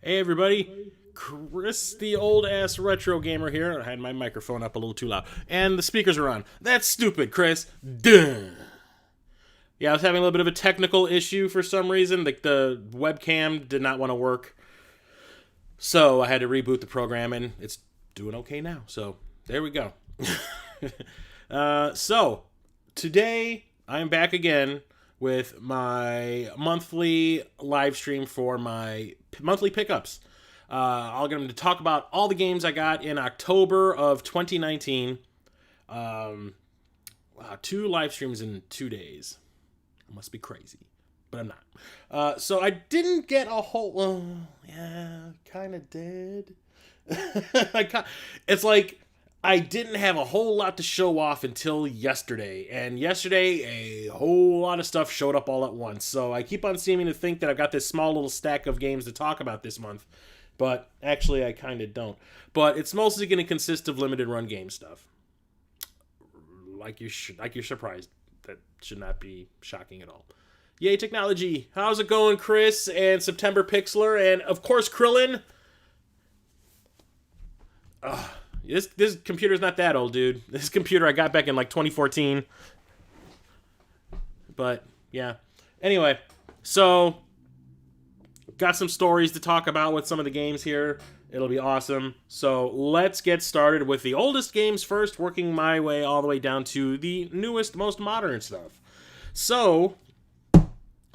Hey everybody, Chris the old ass retro gamer here. I had my microphone up a little too loud. And the speakers are on. That's stupid, Chris. Duh. Yeah, I was having a little bit of a technical issue for some reason. Like the webcam did not want to work. So I had to reboot the program and it's doing okay now. So there we go. So today I'm back again with my monthly live stream for my monthly pickups. I'm going to talk about all the games I got in October of 2019. Wow, 2 live streams in 2 days. I must be crazy, but I'm not. So I didn't get a whole... Well, yeah, kind of did. It's like I didn't have a whole lot to show off until yesterday. And yesterday, a whole lot of stuff showed up all at once. So I keep on seeming to think that I've got this small little stack of games to talk about this month. But actually, I kind of don't. But it's mostly going to consist of limited run game stuff. Like you're surprised. That should not be shocking at all. Yay, technology. How's it going, Chris? And September Pixler. And, of course, Krillin. This computer's not that old, dude. This computer I got back in like 2014. But, yeah. Anyway, so got some stories to talk about with some of the games here. It'll be awesome. So let's get started with the oldest games first, working my way all the way down to the newest, most modern stuff. So,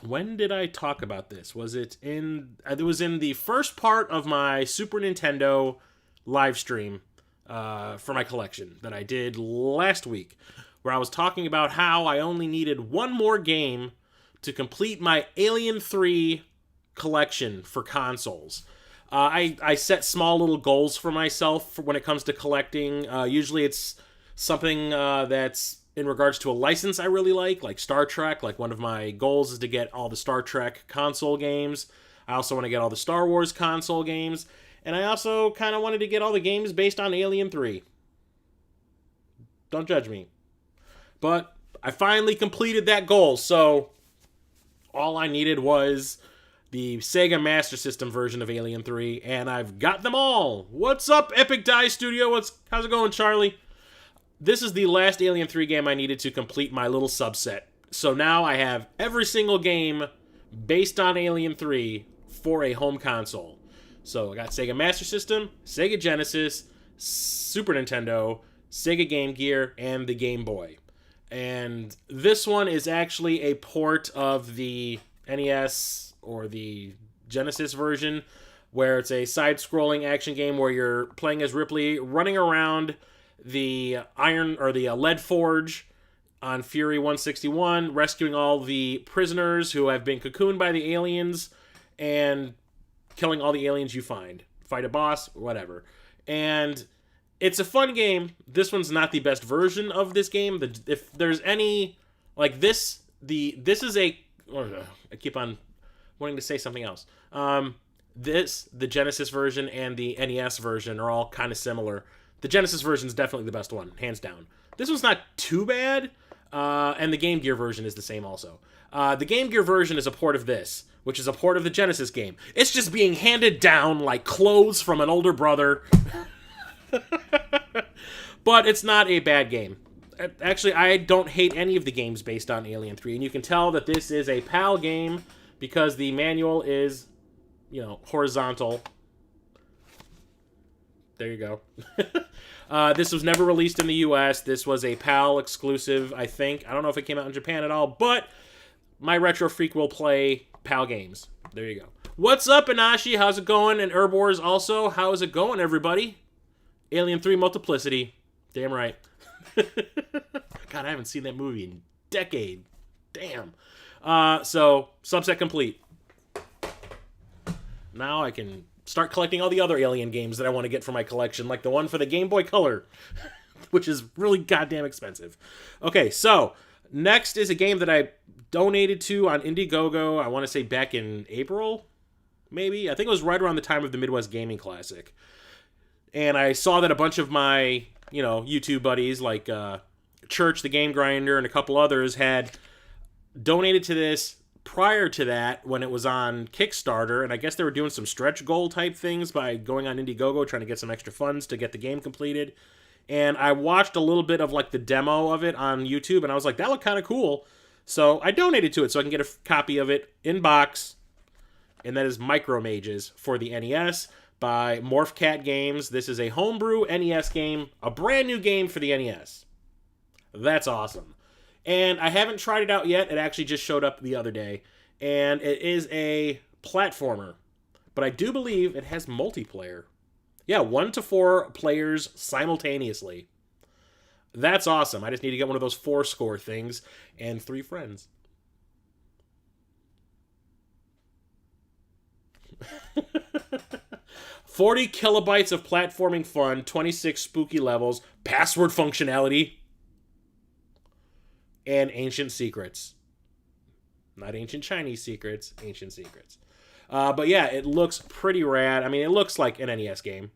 when did I talk about this? Was it in... It was in the first part of my Super Nintendo live stream for my collection that I did last week, where I was talking about how I only needed one more game to complete my Alien 3 collection for consoles. I set small little goals for myself for when it comes to collecting. Usually it's something that's in regards to a license I really like Star Trek. Like one of my goals is to get all the Star Trek console games. I also want to get all the Star Wars console games. And I also kind of wanted to get all the games based on Alien 3. Don't judge me. But I finally completed that goal, so all I needed was the Sega Master System version of Alien 3, and I've got them all! What's up, Epic Die Studio? How's it going, Charlie? This is the last Alien 3 game I needed to complete my little subset. So now I have every single game based on Alien 3 for a home console. So I got Sega Master System, Sega Genesis, Super Nintendo, Sega Game Gear, and the Game Boy. And this one is actually a port of the NES or the Genesis version, where it's a side-scrolling action game where you're playing as Ripley, running around the lead forge on Fury 161, rescuing all the prisoners who have been cocooned by the aliens, and killing all the aliens you find. Fight a boss, whatever. And it's a fun game. This one's not the best version of this game. If there's any... Like this... This is a... I keep on wanting to say something else. The Genesis version and the NES version are all kind of similar. The Genesis version is definitely the best one, hands down. This one's not too bad, and the Game Gear version is the same also. The Game Gear version is a port of this, which is a port of the Genesis game. It's just being handed down like clothes from an older brother. But it's not a bad game. Actually, I don't hate any of the games based on Alien 3, and you can tell that this is a PAL game because the manual is, horizontal. There you go. This was never released in the US. This was a PAL exclusive, I think. I don't know if it came out in Japan at all, but my Retro Freak will play PAL games. There you go. What's up, Inashi? How's it going? And Herbors also. How's it going, everybody? Alien 3 Multiplicity. Damn right. God, I haven't seen that movie in a decade. Damn. So, subset complete. Now I can start collecting all the other Alien games that I want to get for my collection, like the one for the Game Boy Color, which is really goddamn expensive. Okay, so next is a game that I donated to on Indiegogo, I want to say back in April, maybe? I think it was right around the time of the Midwest Gaming Classic. And I saw that a bunch of my, YouTube buddies, like Church, the Game Grinder, and a couple others had donated to this prior to that when it was on Kickstarter, and I guess they were doing some stretch goal type things by going on Indiegogo trying to get some extra funds to get the game completed. And I watched a little bit of like the demo of it on YouTube, and I was like, that looked kind of cool. So I donated to it so I can get a copy of it in box. And that is Micro Mages for the NES by MorphCat Games. This is a homebrew NES game, a brand new game for the NES. That's awesome. And I haven't tried it out yet. It actually just showed up the other day. And it is a platformer. But I do believe it has multiplayer. Yeah, 1 to 4 players simultaneously. That's awesome. I just need to get one of those 4-score things and 3 friends. "40 kilobytes of platforming fun, 26 spooky levels, password functionality, and ancient secrets." Not ancient Chinese secrets, ancient secrets. But yeah, it looks pretty rad. I mean, it looks like an NES game.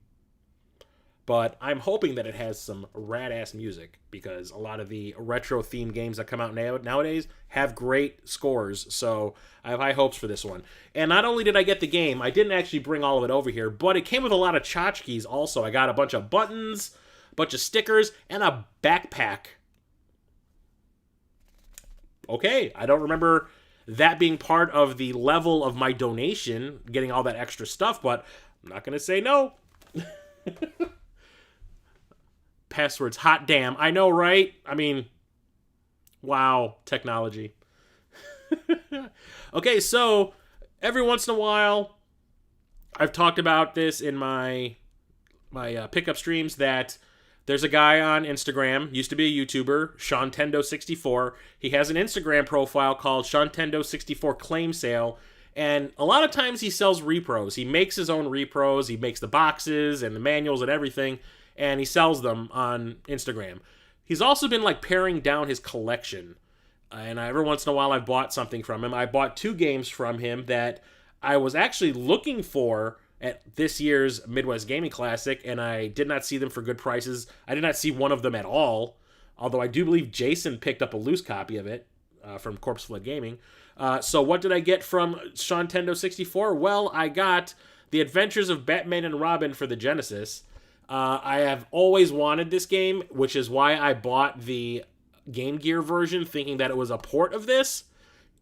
But I'm hoping that it has some rad-ass music, because a lot of the retro-themed games that come out nowadays have great scores, so I have high hopes for this one. And not only did I get the game, I didn't actually bring all of it over here, but it came with a lot of tchotchkes also. I got a bunch of buttons, a bunch of stickers, and a backpack. Okay, I don't remember that being part of the level of my donation, getting all that extra stuff, but I'm not going to say no. Passwords, hot damn. I know, right? I mean, wow, technology. Okay, so every once in a while, I've talked about this in my pickup streams, that there's a guy on Instagram, used to be a YouTuber, SeanTendo64. He has an Instagram profile called SeanTendo64 Claim Sale, and a lot of times he sells repros. He makes his own repros. He makes the boxes and the manuals and everything, and he sells them on Instagram. He's also been like paring down his collection, and every once in a while I've bought something from him. I bought 2 games from him that I was actually looking for at this year's Midwest Gaming Classic, and I did not see them for good prices. I did not see one of them at all, although I do believe Jason picked up a loose copy of it from Corpse Flood Gaming. So what did I get from SeanTendo64? Well, I got The Adventures of Batman and Robin for the Genesis. I have always wanted this game, which is why I bought the Game Gear version, thinking that it was a port of this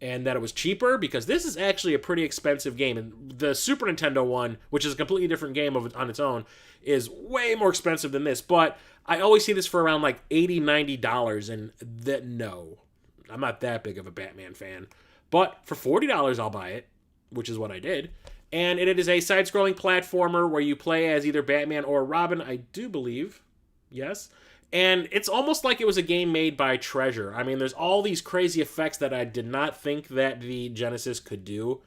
and that it was cheaper, because this is actually a pretty expensive game. And the Super Nintendo one, which is a completely different game on its own, is way more expensive than this. But I always see this for around like $80, $90, and no, I'm not that big of a Batman fan. But for $40, I'll buy it, which is what I did. And it is a side-scrolling platformer where you play as either Batman or Robin, I do believe. Yes. And it's almost like it was a game made by Treasure. I mean, there's all these crazy effects that I did not think that the Genesis could do.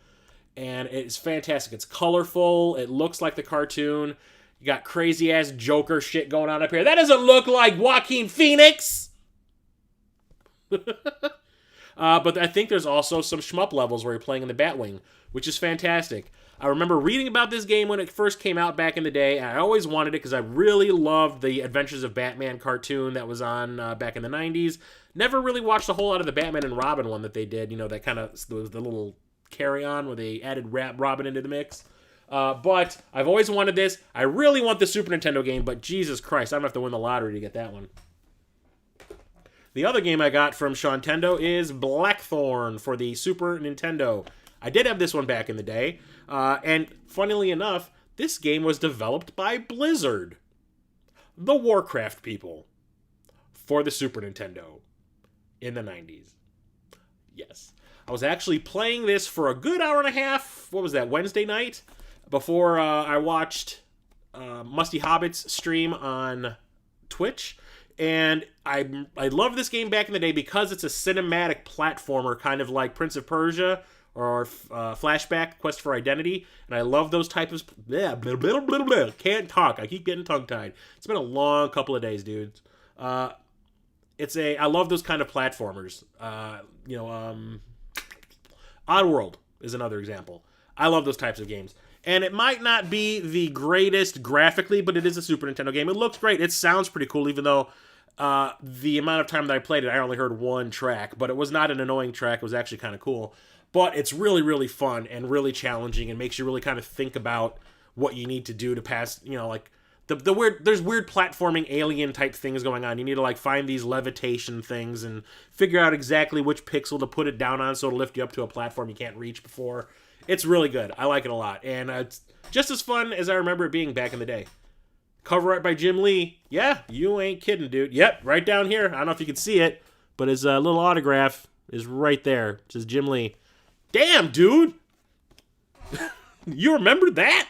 And it's fantastic. It's colorful. It looks like the cartoon. You got crazy-ass Joker shit going on up here. That doesn't look like Joaquin Phoenix! But I think there's also some shmup levels where you're playing in the Batwing, which is fantastic. I remember reading about this game when it first came out back in the day, and I always wanted it because I really loved the Adventures of Batman cartoon that was on back in the 90s. Never really watched a whole lot of the Batman and Robin one that they did, you know, that kind of was the little carry-on where they added Robin into the mix. But I've always wanted this. I really want the Super Nintendo game, but Jesus Christ, I'm going to have to win the lottery to get that one. The other game I got from SeanTendo is Blackthorne for the Super Nintendo. I did have this one back in the day, and funnily enough, this game was developed by Blizzard, the Warcraft people, for the Super Nintendo in the 90s. Yes. I was actually playing this for a good hour and a half, what was that, Wednesday night? Before I watched Musty Hobbit's stream on Twitch. And I loved this game back in the day because it's a cinematic platformer, kind of like Prince of Persia or Flashback, Quest for Identity. And I love those types of... Can't talk. I keep getting tongue-tied. It's been a long couple of days, dudes. I love those kind of platformers. Oddworld is another example. I love those types of games. And it might not be the greatest graphically, but it is a Super Nintendo game. It looks great. It sounds pretty cool, even though the amount of time that I played it, I only heard one track. But it was not an annoying track. It was actually kind of cool. But it's really, really fun and really challenging and makes you really kind of think about what you need to do to pass, like, there's weird platforming alien type things going on. You need to like find these levitation things and figure out exactly which pixel to put it down on so it'll lift you up to a platform you can't reach before. It's really good. I like it a lot. And it's just as fun as I remember it being back in the day. Cover art by Jim Lee. Yeah, you ain't kidding, dude. Yep, right down here. I don't know if you can see it, but his little autograph is right there. It says Jim Lee. Damn, dude. You remember that?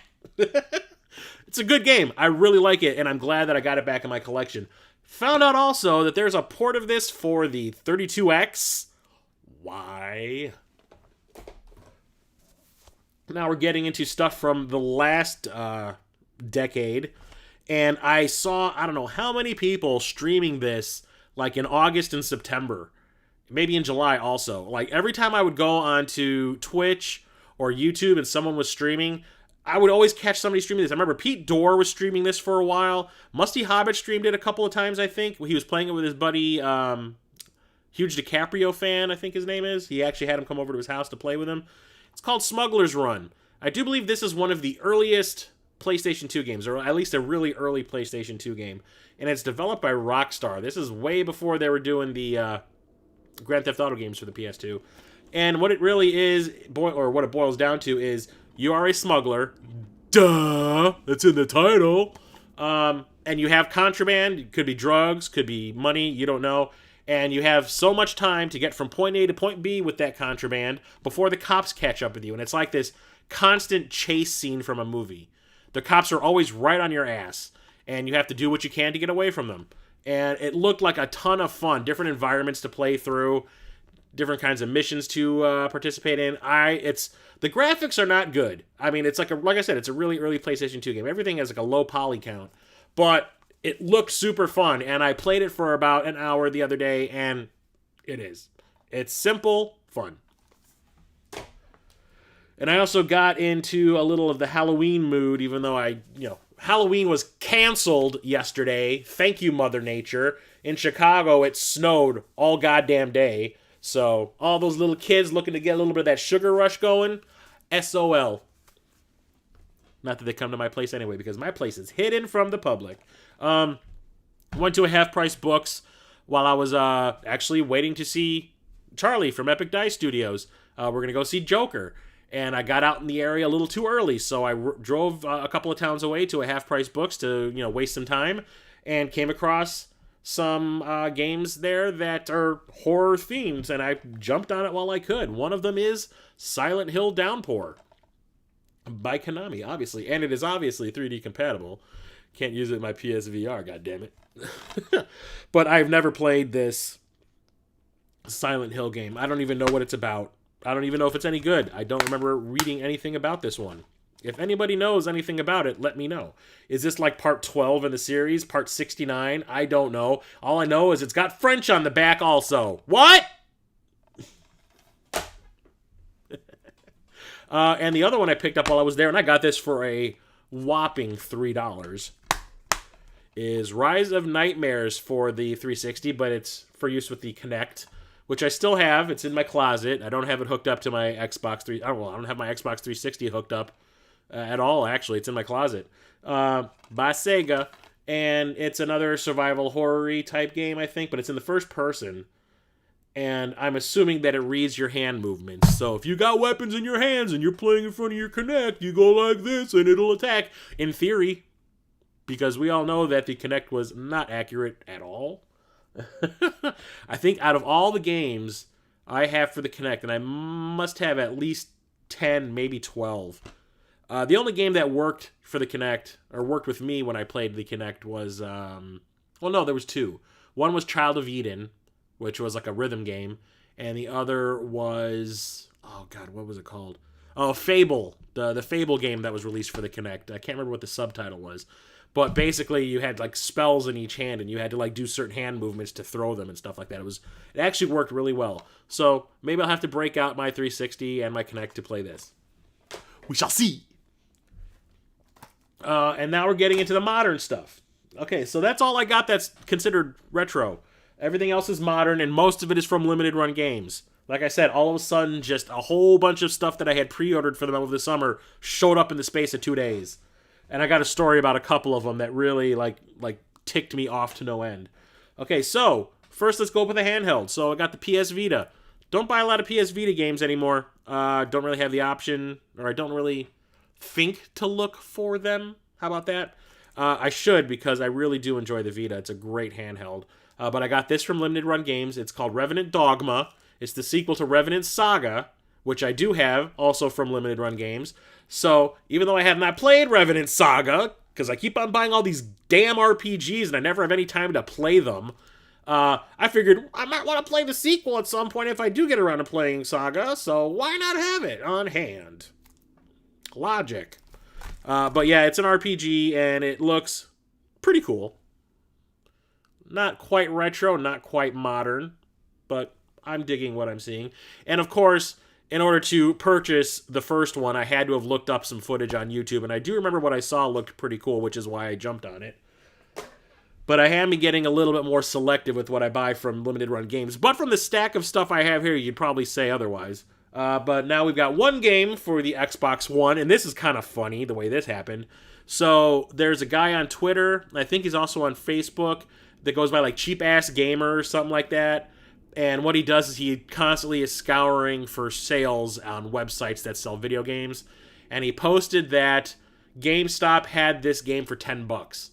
It's a good game. I really like it, and I'm glad that I got it back in my collection. Found out also that there's a port of this for the 32X. Why? Now we're getting into stuff from the last decade, and I saw, I don't know how many people streaming this, like in August and September. Maybe in July also. Like, every time I would go onto Twitch or YouTube and someone was streaming, I would always catch somebody streaming this. I remember Pete Dorr was streaming this for a while. Musty Hobbit streamed it a couple of times, I think. He was playing it with his buddy, huge DiCaprio fan, I think his name is. He actually had him come over to his house to play with him. It's called Smuggler's Run. I do believe this is one of the earliest PlayStation 2 games, or at least a really early PlayStation 2 game. And it's developed by Rockstar. This is way before they were doing the Grand Theft Auto games for the PS2. And what it really is, or what it boils down to is, you are a smuggler. Duh! That's in the title. And you have contraband. It could be drugs, could be money, you don't know. And you have so much time to get from point A to point B with that contraband before the cops catch up with you. And it's like this constant chase scene from a movie. The cops are always right on your ass. And you have to do what you can to get away from them. And it looked like a ton of fun. Different environments to play through. Different kinds of missions to participate in. The graphics are not good. I mean, it's like I said, it's a really early PlayStation 2 game. Everything has like a low poly count, but it looked super fun. And I played it for about an hour the other day, and it's simple fun. And I also got into a little of the Halloween mood, even though Halloween was canceled yesterday. Thank you, Mother Nature. In Chicago, it snowed all goddamn day. So, all those little kids looking to get a little bit of that sugar rush going, SOL. Not that they come to my place anyway, because my place is hidden from the public. Went to a Half Price Books while I was actually waiting to see Charlie from Epic Dice Studios. We're going to go see Joker. And I got out in the area a little too early, so I drove a couple of towns away to a Half Price Books to waste some time, and came across some games there that are horror themed, and I jumped on it while I could. One of them is Silent Hill Downpour by Konami, obviously, and it is obviously 3D compatible. Can't use it in my PSVR, goddammit. But I've never played this Silent Hill game. I don't even know what it's about. I don't even know if it's any good. I don't remember reading anything about this one. If anybody knows anything about it, let me know. Is this like part 12 in the series? Part 69? I don't know. All I know is it's got French on the back also. What? And the other one I picked up while I was there, and I got this for a whopping $3, is Rise of Nightmares for the 360, but it's for use with the Kinect, which I still have. It's in my closet. I don't have it hooked up to my Xbox 3. I don't have my Xbox 360 hooked up at all, actually. It's in my closet. By Sega. And it's another survival horror-y type game, I think, but it's in the first person. And I'm assuming that it reads your hand movements. So if you got weapons in your hands and you're playing in front of your Kinect, you go like this and it'll attack. In theory. Because we all know that the Kinect was not accurate at all. I think out of all the games I have for the Kinect, and I must have at least 10, maybe 12. The only game that worked for the Kinect, or worked with me when I played the Kinect was, there was two. One was Child of Eden, which was like a rhythm game, and the other was, what was it called? Oh, Fable, the Fable game that was released for the Kinect. I can't remember what the subtitle was. But basically, you had like spells in each hand, and you had to like do certain hand movements to throw them and stuff like that. It actually worked really well. So maybe I'll have to break out my 360 and my Kinect to play this. We shall see. And now we're getting into the modern stuff. Okay, so that's all I got that's considered retro. Everything else is modern, and most of it is from limited run games. Like I said, all of a sudden, just a whole bunch of stuff that I had pre-ordered for them over the summer showed up in the space of 2 days. And I got a story about a couple of them that really like ticked me off to no end. Okay, so first let's go with the handheld. So I got the PS Vita. Don't buy a lot of PS Vita games anymore. Don't really have the option, or I don't really think to look for them. How about that? I should, because I really do enjoy the Vita. It's a great handheld. But I got this from Limited Run Games. It's called Revenant Dogma. It's the sequel to Revenant Saga, which I do have, also from Limited Run Games. So, even though I have not played Revenant Saga, because I keep on buying all these damn RPGs and I never have any time to play them, I figured I might want to play the sequel at some point if I do get around to playing Saga, so why not have it on hand? Logic. But yeah, it's an RPG and it looks pretty cool. Not quite retro, not quite modern, but I'm digging what I'm seeing. And of course, in order to purchase the first one, I had to have looked up some footage on YouTube, and I do remember what I saw looked pretty cool, which is why I jumped on it. But I am getting a little bit more selective with what I buy from Limited Run Games. But from the stack of stuff I have here, you'd probably say otherwise. But now we've got one game for the Xbox One, and this is kind of funny, the way this happened. So there's a guy on Twitter, I think he's also on Facebook, that goes by like Cheap Ass Gamer or something like that. And what he does is he constantly is scouring for sales on websites that sell video games. And he posted that GameStop had this game for $10.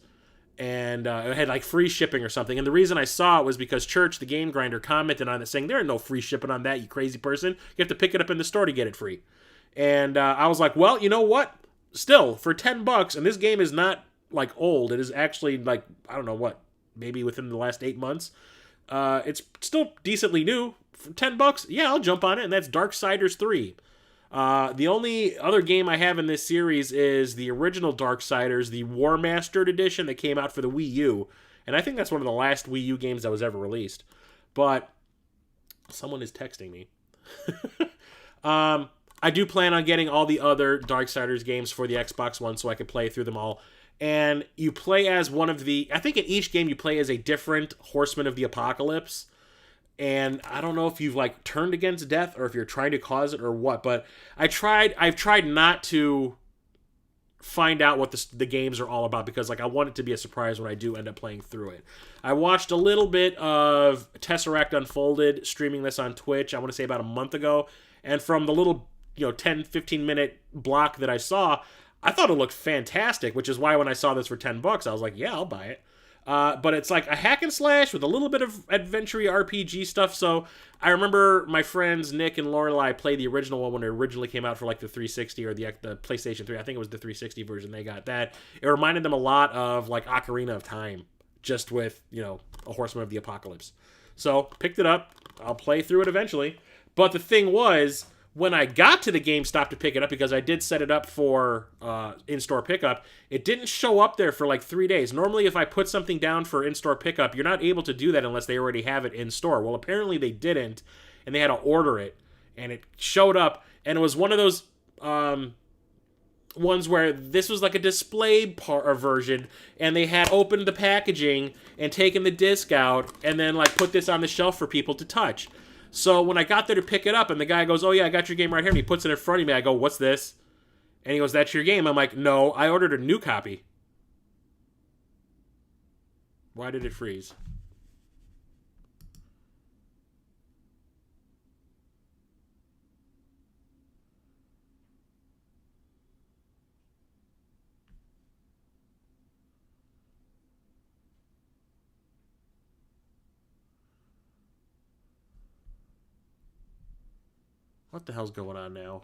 And it had like free shipping or something. And the reason I saw it was because Church, the game grinder, commented on it saying, there ain't no free shipping on that, you crazy person. You have to pick it up in the store to get it free. And I was like, well, you know what? Still, for $10, and this game is not like old. It is actually like, I don't know what, maybe within the last 8 months. It's still decently new. For $10, yeah, I'll jump on it, and that's Darksiders 3. The only other game I have in this series is the original Darksiders, the War Mastered edition that came out for the Wii U. And I think that's one of the last Wii U games that was ever released. But someone is texting me. I do plan on getting all the other Darksiders games for the Xbox One so I can play through them all. And you play as one of the... I think in each game you play as a different Horseman of the Apocalypse. And I don't know if you've like turned against death or if you're trying to cause it or what, but I've tried not to find out what the games are all about because like I want it to be a surprise when I do end up playing through it. I watched a little bit of Tesseract Unfolded streaming this on Twitch, I want to say about a month ago, and from the little 10-15 minute block that I saw, I thought it looked fantastic, which is why when I saw this for $10, I was like, yeah, I'll buy it. But it's like a hack and slash with a little bit of adventure RPG stuff. So I remember my friends Nick and Lorelai played the original one when it originally came out for like the 360 or the PlayStation 3. I think it was the 360 version they got that. It reminded them a lot of like Ocarina of Time, just with, a Horseman of the Apocalypse. So picked it up. I'll play through it eventually. But the thing was, when I got to the GameStop to pick it up, because I did set it up for in-store pickup, it didn't show up there for like 3 days. Normally, if I put something down for in-store pickup, you're not able to do that unless they already have it in-store. Well, apparently they didn't, and they had to order it, and it showed up, and it was one of those ones where this was like a display version, and they had opened the packaging and taken the disc out, and then like put this on the shelf for people to touch. So when I got there to pick it up, and the guy goes, oh yeah, I got your game right here, and he puts it in front of me, I go, what's this? And he goes, that's your game. I'm like, no, I ordered a new copy. Why did it freeze? What the hell's going on now?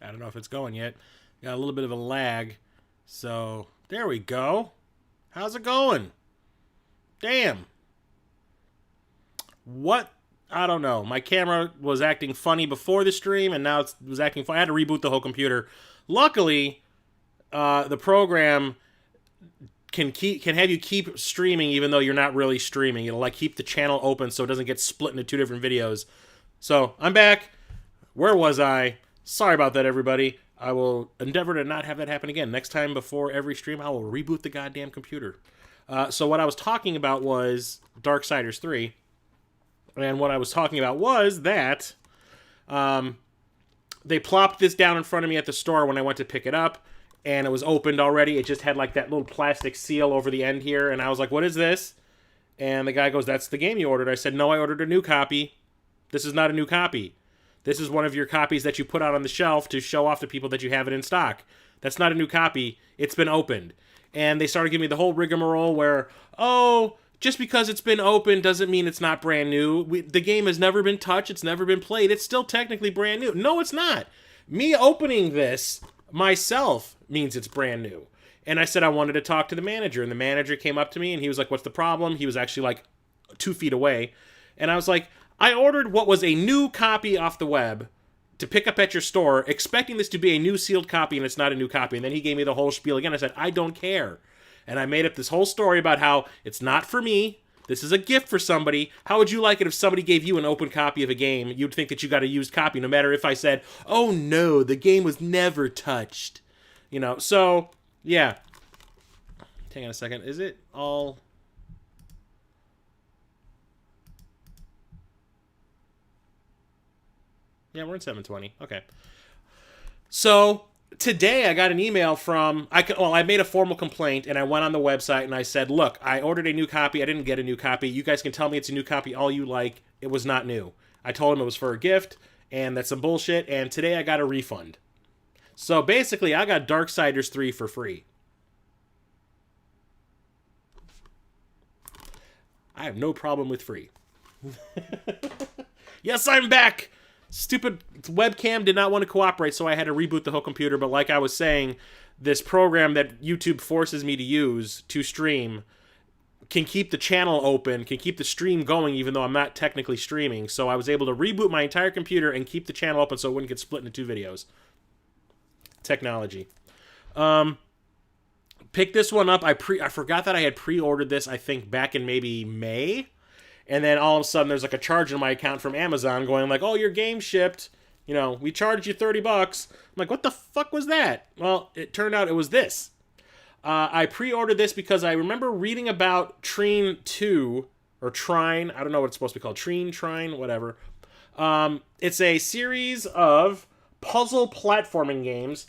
I don't know if it's going yet. Got a little bit of a lag. So, there we go. How's it going? Damn. What? I don't know. My camera was acting funny before the stream, and now it was acting funny. I had to reboot the whole computer. Luckily, the program can have you keep streaming even though you're not really streaming. It'll like keep the channel open so it doesn't get split into two different videos. So, I'm back. Where was I? Sorry about that, everybody. I will endeavor to not have that happen again. Next time before every stream, I will reboot the goddamn computer. So what I was talking about was Darksiders 3. And what I was talking about was that they plopped this down in front of me at the store when I went to pick it up. And it was opened already. It just had like that little plastic seal over the end here. And I was like, what is this? And the guy goes, that's the game you ordered. I said, no, I ordered a new copy. This is not a new copy. This is one of your copies that you put out on the shelf to show off to people that you have it in stock. That's not a new copy. It's been opened. And they started giving me the whole rigmarole where, oh, just because it's been opened doesn't mean it's not brand new. The game has never been touched. It's never been played. It's still technically brand new. No, it's not. Me opening this myself means it's brand new. And I said I wanted to talk to the manager. And the manager came up to me and he was like, what's the problem? He was actually like 2 feet away. And I was like, I ordered what was a new copy off the web to pick up at your store, expecting this to be a new sealed copy, and it's not a new copy. And then he gave me the whole spiel again. I said, I don't care. And I made up this whole story about how it's not for me. This is a gift for somebody. How would you like it if somebody gave you an open copy of a game? You'd think that you got a used copy, no matter if I said, oh no, the game was never touched. You know, so, yeah. Hang on a second. Is it all... Yeah, we're in 720. Okay. So, today I got an email from... I made a formal complaint, and I went on the website, and I said, look, I ordered a new copy. I didn't get a new copy. You guys can tell me it's a new copy all you like. It was not new. I told them it was for a gift, and that's some bullshit, and today I got a refund. So, basically, I got Darksiders 3 for free. I have no problem with free. Yes, I'm back! Stupid webcam did not want to cooperate, so I had to reboot the whole computer. But like I was saying, this program that YouTube forces me to use to stream can keep the channel open, can keep the stream going, even though I'm not technically streaming. So I was able to reboot my entire computer and keep the channel open so it wouldn't get split into 2 videos. Technology. Pick this one up. I forgot that I had pre-ordered this, I think, back in maybe May. And then all of a sudden there's like a charge in my account from Amazon going like, oh, your game shipped. You know, we charged you $30. I'm like, what the fuck was that? Well, it turned out it was this. I pre-ordered this because I remember reading about Trine 2, or Trine, I don't know what it's supposed to be called. Trine, whatever. It's a series of puzzle platforming games.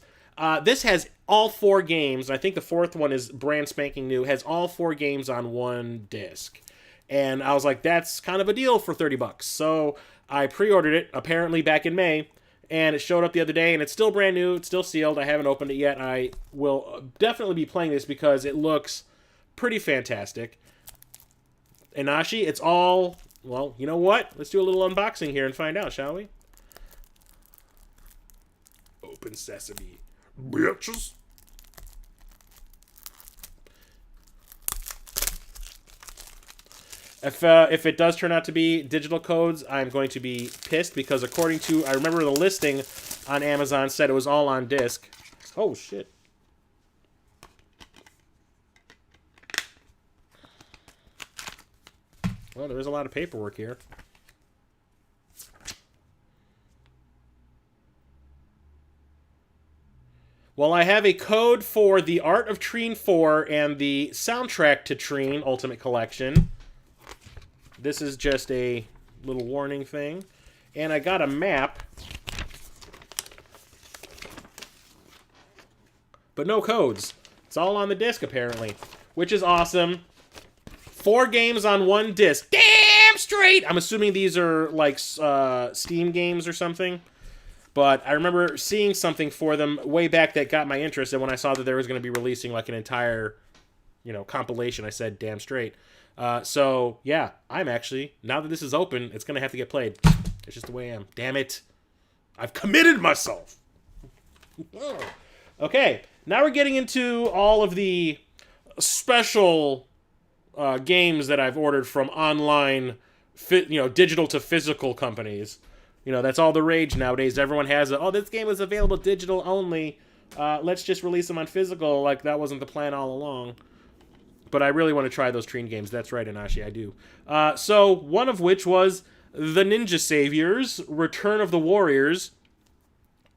This has all 4 games. I think the 4th one is brand spanking new. Has all 4 games on one disc. And I was like, that's kind of a deal for $30. So I pre-ordered it, apparently back in May, and it showed up the other day, and it's still brand new. It's still sealed. I haven't opened it yet. I will definitely be playing this because it looks pretty fantastic. Inashi, it's all... Well, you know what? Let's do a little unboxing here and find out, shall we? Open sesame, bitches. If it does turn out to be digital codes, I'm going to be pissed because according to... I remember the listing on Amazon said it was all on disc. Oh, shit. Well, there is a lot of paperwork here. Well, I have a code for the Art of Trine 4 and the soundtrack to Trine Ultimate Collection. This is just a little warning thing. And I got a map. But no codes. It's all on the disc, apparently. Which is awesome. 4 games on one disc. Damn straight! I'm assuming these are, like, Steam games or something. But I remember seeing something for them way back that got my interest. And when I saw that there was going to be releasing, like, an entire, you know, compilation, I said, damn straight. So, yeah, I'm actually, now that this is open, it's going to have to get played. It's just the way I am. Damn it. I've committed myself. Okay, now we're getting into all of the special games that I've ordered from online, digital to physical companies. That's all the rage nowadays. Everyone has it. Oh, this game is available digital only. Let's just release them on physical. Like, that wasn't the plan all along. But I really want to try those Trine games. That's right, Inashi, I do. So, one of which was The Ninja Saviors, Return of the Warriors.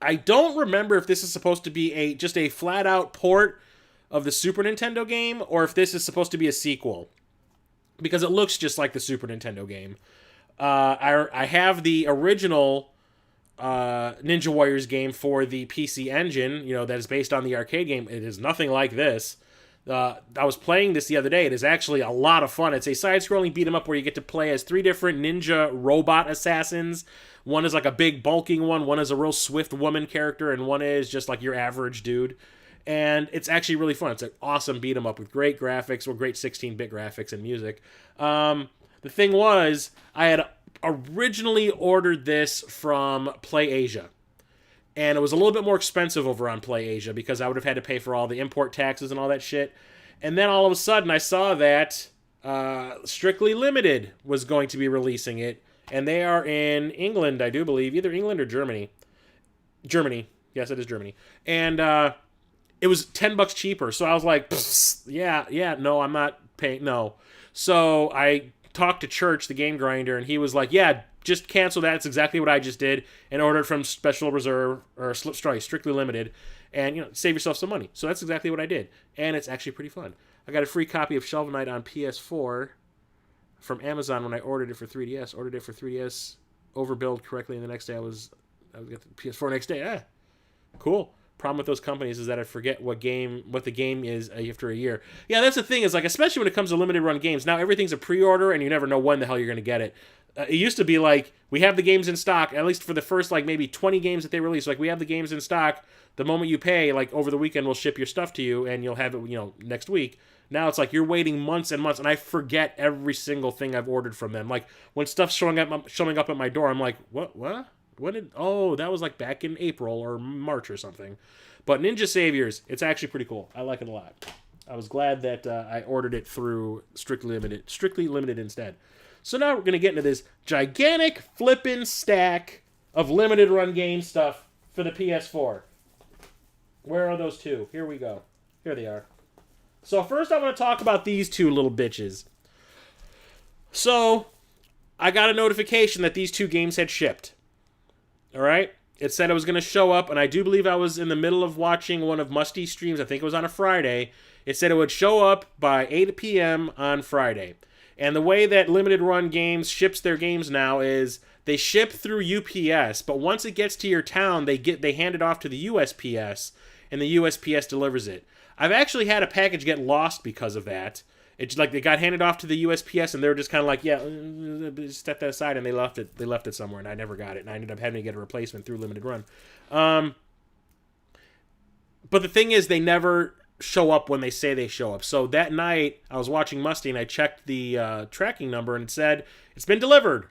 I don't remember if this is supposed to be just a flat-out port of the Super Nintendo game, or if this is supposed to be a sequel. Because it looks just like the Super Nintendo game. I have the original Ninja Warriors game for the PC Engine, that is based on the arcade game. It is nothing like this. I was playing this the other day. It is actually a lot of fun. It's a side-scrolling beat-em-up where you get to play as 3 different ninja robot assassins. One is like a big bulking one is a real swift woman character, and one is just like your average dude. And it's actually really fun. It's an awesome beat-em-up with great graphics, or great 16-bit graphics and music. The thing was, I had originally ordered this from PlayAsia. And it was a little bit more expensive over on PlayAsia because I would have had to pay for all the import taxes and all that shit. And then all of a sudden I saw that Strictly Limited was going to be releasing it. And they are in England, I do believe. Either England or Germany. Germany. Yes, it is Germany. And it was $10 cheaper. So I was like, no, I'm not paying. No. So I talked to Church, the game grinder, and he was like, yeah, just cancel that. It's exactly what I just did, and ordered from Special Reserve or Strictly Limited, and save yourself some money. So that's exactly what I did, and it's actually pretty fun. I got a free copy of Shovel Knight on PS4 from Amazon when I ordered it for 3DS. Ordered it for 3DS, overbilled correctly, and the next day I was get the PS4 next day. Cool. Problem with those companies is that I forget what the game is after a year. Yeah, that's the thing, is like, especially when it comes to limited run games, now everything's a pre-order and you never know when the hell you're going to get it. It used to be like, we have the games in stock, at least for the first like maybe 20 games that they release. Like, we have the games in stock. The moment you pay, like over the weekend, we'll ship your stuff to you and you'll have it, next week. Now it's like you're waiting months and months, and I forget every single thing I've ordered from them. Like, when stuff's showing up at my door, I'm like, what? That was like back in April or March or something. But Ninja Saviors, it's actually pretty cool. I like it a lot. I was glad that I ordered it through Strictly Limited instead. So now we're going to get into this gigantic flippin' stack of limited run game stuff for the PS4. Where are those two? Here we go. Here they are. So first I want to talk about these two little bitches. So I got a notification that these two games had shipped. Alright? It said it was going to show up, and I do believe I was in the middle of watching one of Musty's streams. I think it was on a Friday. It said it would show up by 8 p.m. on Friday. And the way that Limited Run Games ships their games now is they ship through UPS, but once it gets to your town, they hand it off to the USPS, and the USPS delivers it. I've actually had a package get lost because of that. It's like they got handed off to the USPS, and they were just kind of like, yeah, step that aside, and they left it. They left it somewhere, and I never got it, and I ended up having to get a replacement through Limited Run. But the thing is, they never show up when they say they show up. So that night, I was watching Musty, and I checked the tracking number, and it said, it's been delivered.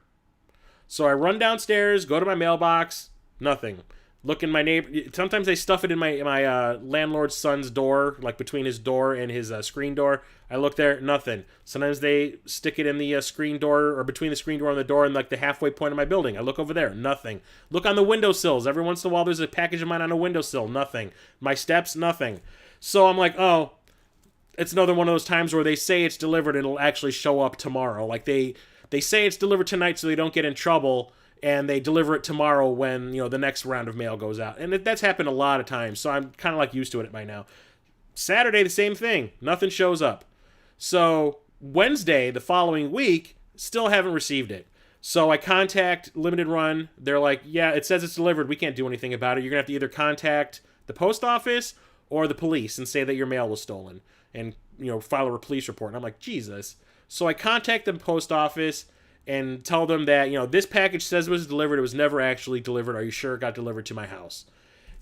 So I run downstairs, go to my mailbox, nothing. Look in my neighbor. Sometimes they stuff it in my landlord's son's door, like between his door and his screen door. I look there, nothing. Sometimes they stick it in the screen door, or between the screen door and the door, and like the halfway point of my building. I look over there, nothing. Look on the windowsills. Every once in a while, there's a package of mine on a windowsill, nothing. My steps, nothing. So I'm like, oh, it's another one of those times where they say it's delivered, it'll actually show up tomorrow. Like they say it's delivered tonight so they don't get in trouble, and they deliver it tomorrow when, the next round of mail goes out. And that's happened a lot of times, so I'm kind of like used to it by now. Saturday, the same thing. Nothing shows up. So Wednesday, the following week, still haven't received it. So I contact Limited Run. They're like, yeah, it says it's delivered. We can't do anything about it. You're going to have to either contact the post office or the police and say that your mail was stolen and, file a police report. And I'm like, Jesus. So I contact the post office and tell them that, this package says it was delivered. It was never actually delivered. Are you sure it got delivered to my house?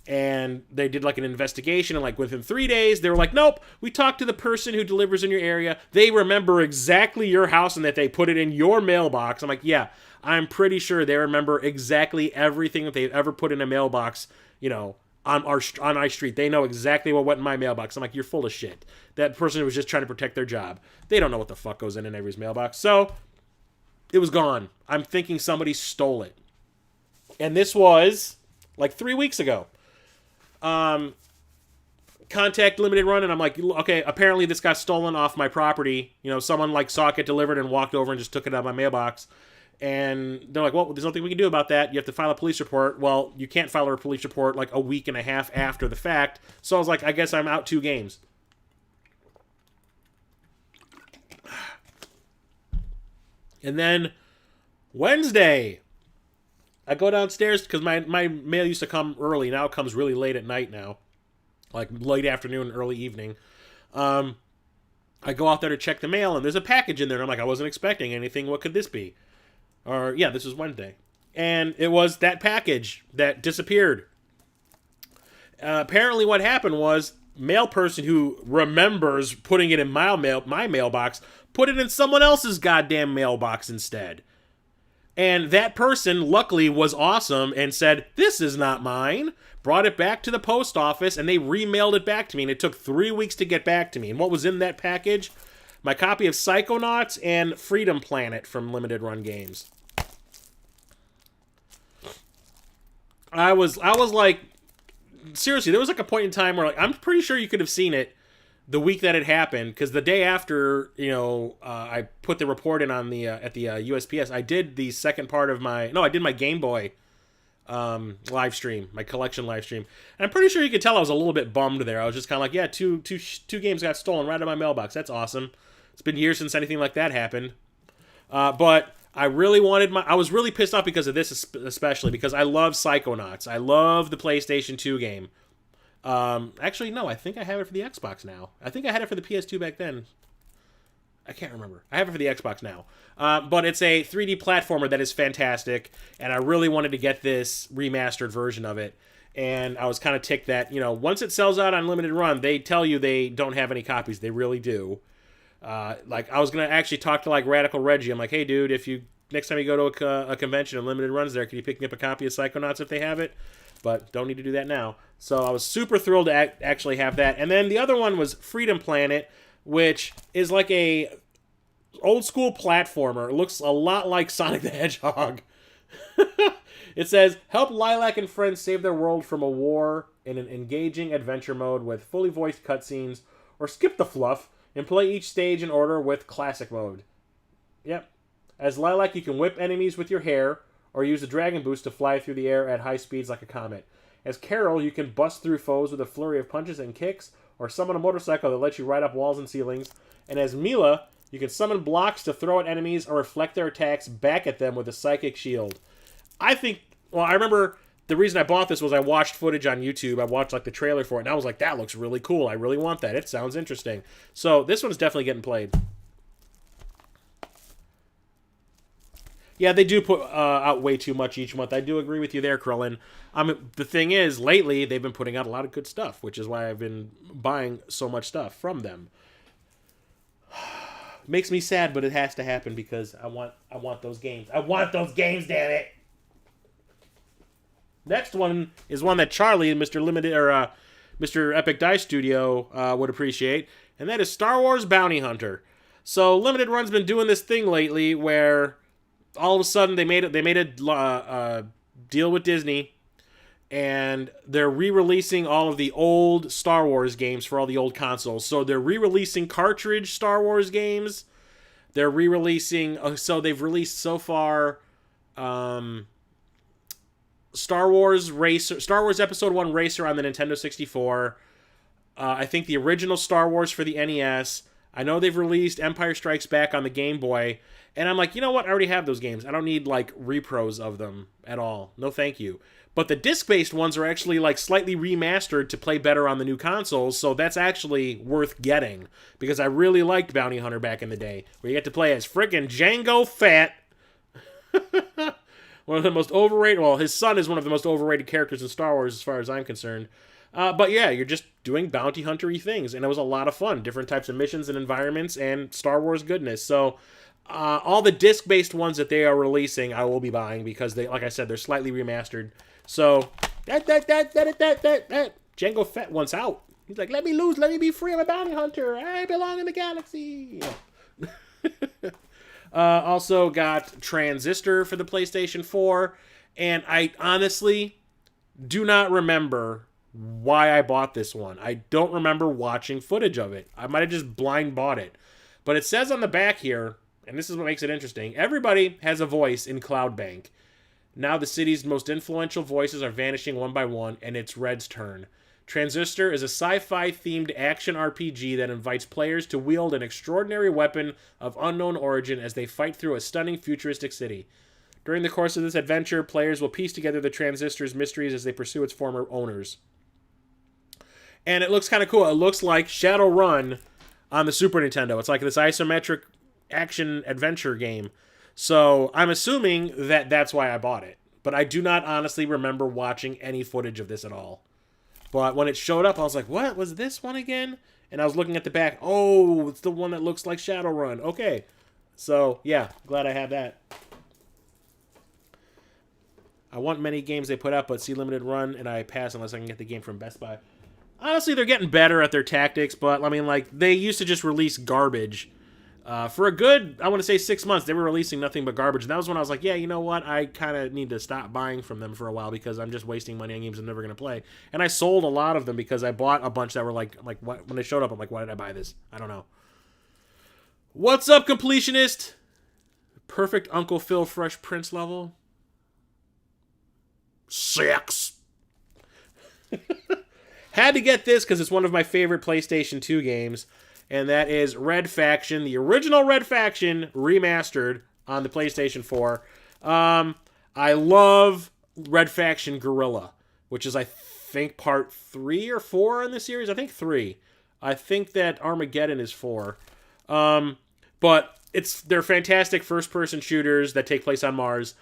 And they did like an investigation, and like within 3 days, they were like, nope, we talked to the person who delivers in your area. They remember exactly your house and that they put it in your mailbox. I'm like, yeah, I'm pretty sure they remember exactly everything that they've ever put in a mailbox, on my street. They know exactly what went in my mailbox. I'm like, you're full of shit. That person was just trying to protect their job. They don't know what the fuck goes in everybody's mailbox. So it was gone. I'm thinking somebody stole it. And this was like 3 weeks ago. Contact limited run, and I'm like, okay, apparently this got stolen off my property. You know, someone like saw it get delivered and walked over and just took it out of my mailbox. And they're like, well, there's nothing we can do about that. You have to file a police report. Well, you can't file a police report like a week and a half after the fact. So I was like, I guess I'm out 2 games. And then Wednesday, I go downstairs because my mail used to come early. Now it comes really late at night now. Like late afternoon, early evening. I go out there to check the mail, and there's a package in there. And I'm like, I wasn't expecting anything. What could this be? Or, yeah, this was Wednesday. And it was that package that disappeared. Apparently what happened was, mail person who remembers putting it in my mailbox, put it in someone else's goddamn mailbox instead. And that person, luckily, was awesome and said, this is not mine. Brought it back to the post office, and they remailed it back to me. And it took 3 weeks to get back to me. And what was in that package? My copy of Psychonauts and Freedom Planet from Limited Run Games. I was like, seriously, there was like a point in time where like I'm pretty sure you could have seen it the week that it happened, because the day after, you know, I put the report in on the at the USPS, I did the second part of I did my Game Boy live stream, my collection live stream, and I'm pretty sure you could tell I was a little bit bummed there. I was just kind of like, yeah, two games got stolen right out of my mailbox. That's awesome. It's been years since anything like that happened. But I really wanted I was really pissed off because of this, especially because I love Psychonauts. I love the PlayStation 2 game. Actually, no, I think I have it for the Xbox now. I think I had it for the PS2 back then. I can't remember. I have it for the Xbox now. But it's a 3D platformer that is fantastic, and I really wanted to get this remastered version of it. And I was kind of ticked that, you know, once it sells out on limited run, they tell you they don't have any copies. They really do. Like, I was going to actually talk to, like, Radical Reggie. I'm like, hey, dude, next time you go to a convention and limited runs there, can you pick me up a copy of Psychonauts if they have it? But don't need to do that now. So I was super thrilled to actually have that. And then the other one was Freedom Planet, which is like a old school platformer. It looks a lot like Sonic the Hedgehog. It says, help Lilac and friends save their world from a war in an engaging adventure mode with fully voiced cutscenes, or skip the fluff and play each stage in order with classic mode. Yep. As Lilac, you can whip enemies with your hair, or use the Dragon Boost to fly through the air at high speeds like a comet. As Carol, you can bust through foes with a flurry of punches and kicks, or summon a motorcycle that lets you ride up walls and ceilings. And as Mila, you can summon blocks to throw at enemies or reflect their attacks back at them with a psychic shield. I remember the reason I bought this was I watched footage on YouTube. I watched like the trailer for it, and I was like, that looks really cool. I really want that. It sounds interesting. So this one's definitely getting played. Yeah, they do put out way too much each month. I do agree with you there, Krillin. The thing is, lately, they've been putting out a lot of good stuff, which is why I've been buying so much stuff from them. Makes me sad, but it has to happen because I want those games. I want those games, damn it! Next one is one that Charlie, Mr. Epic Dice Studio, would appreciate, and that is Star Wars Bounty Hunter. So Limited Run's been doing this thing lately where all of a sudden they made a deal with Disney, and they're re-releasing all of the old Star Wars games for all the old consoles. So they're re-releasing cartridge Star Wars games. They're re-releasing. So they've released so far Star Wars Episode 1 Racer on the Nintendo 64. I think the original Star Wars for the NES. I know they've released Empire Strikes Back on the Game Boy. And I'm like, you know what? I already have those games. I don't need, like, repros of them at all. No thank you. But the disc-based ones are actually, like, slightly remastered to play better on the new consoles, so that's actually worth getting. Because I really liked Bounty Hunter back in the day, where you get to play as frickin' Jango Fett. One of the most overrated... Well, his son is one of the most overrated characters in Star Wars, as far as I'm concerned. But yeah, you're just doing bounty hunter-y things, and it was a lot of fun. Different types of missions and environments, and Star Wars goodness. So... all the disc-based ones that they are releasing, I will be buying because they, like I said, they're slightly remastered. So That. Jango Fett wants out. He's like, let me loose, let me be free. I'm a bounty hunter. I belong in the galaxy. Also got Transistor for the PlayStation 4. And I honestly do not remember why I bought this one. I don't remember watching footage of it. I might have just blind bought it. But it says on the back here, and this is what makes it interesting, everybody has a voice in Cloudbank. Now the city's most influential voices are vanishing one by one, and it's Red's turn. Transistor is a sci-fi themed action RPG that invites players to wield an extraordinary weapon of unknown origin as they fight through a stunning futuristic city. During the course of this adventure, players will piece together the Transistor's mysteries as they pursue its former owners. And it looks kind of cool. It looks like Shadowrun on the Super Nintendo. It's like this isometric action adventure game. So I'm assuming that that's why I bought it. But I do not honestly remember watching any footage of this at all. But when it showed up, I was like, what? Was this one again? And I was looking at the back. Oh, it's the one that looks like Shadowrun. Okay. So, yeah. Glad I have that. I want many games they put out, but see limited run, and I pass unless I can get the game from Best Buy. Honestly, they're getting better at their tactics, but, I mean, like, they used to just release garbage. For a good, I want to say 6 months, they were releasing nothing but garbage. And that was when I was like, yeah, you know what? I kind of need to stop buying from them for a while because I'm just wasting money on games I'm never going to play. And I sold a lot of them because I bought a bunch that were like what, when they showed up, I'm like, why did I buy this? I don't know. What's up, completionist? Perfect Uncle Phil Fresh Prince level. 6. Had to get this because it's one of my favorite PlayStation 2 games. And that is Red Faction, the original Red Faction remastered on the PlayStation 4. I love Red Faction Guerrilla, which is, I think, part 3 or 4 in the series. I think 3. I think that Armageddon is 4. But they're fantastic first-person shooters that take place on Mars.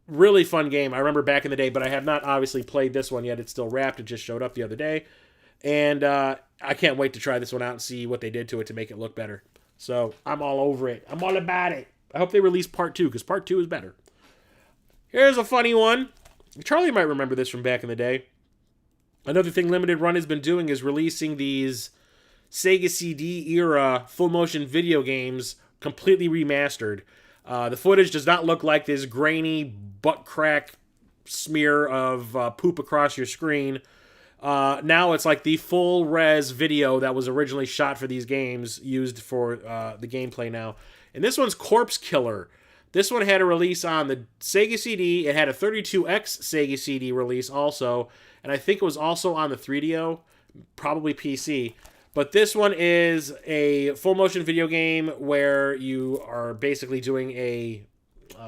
Really fun game. I remember back in the day, but I have not obviously played this one yet. It's still wrapped. It just showed up the other day. And I can't wait to try this one out and see what they did to it to make it look better. So I'm all over it. I'm all about it. I hope they release part 2, because part 2 is better. Here's a funny one. Charlie might remember this from back in the day. Another thing Limited Run has been doing is releasing these Sega CD era full motion video games completely remastered. The footage does not look like this grainy butt crack smear of poop across your screen. Now it's like the full res video that was originally shot for these games used for the gameplay now. And this one's Corpse Killer. This one had a release on the Sega CD. It had a 32X Sega CD release also. And I think it was also on the 3DO, probably PC. But this one is a full motion video game where you are basically doing a,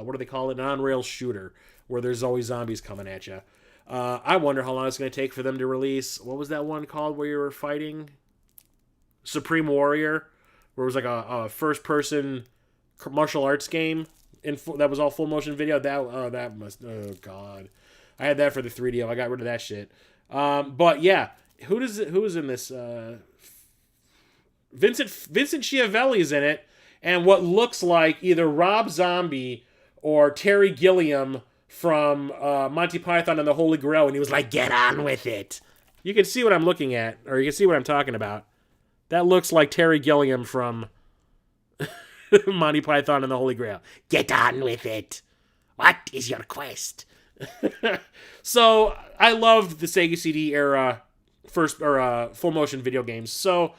what do they call it? An on-rail shooter where there's always zombies coming at you. I wonder how long it's going to take for them to release. What was that one called where you were fighting? Supreme Warrior, where it was like a first-person martial arts game that was all full motion video. Oh god, I had that for the 3DO. I got rid of that shit. But yeah, who is in this? Vincent Schiavelli is in it, and what looks like either Rob Zombie or Terry Gilliam from Monty Python and the Holy Grail, and he was like, get on with it. You can see what I'm looking at, or you can see what I'm talking about. That looks like Terry Gilliam from Monty Python and the Holy Grail. Get on with it. What is your quest? So, I loved the Sega CD era full motion video games. So,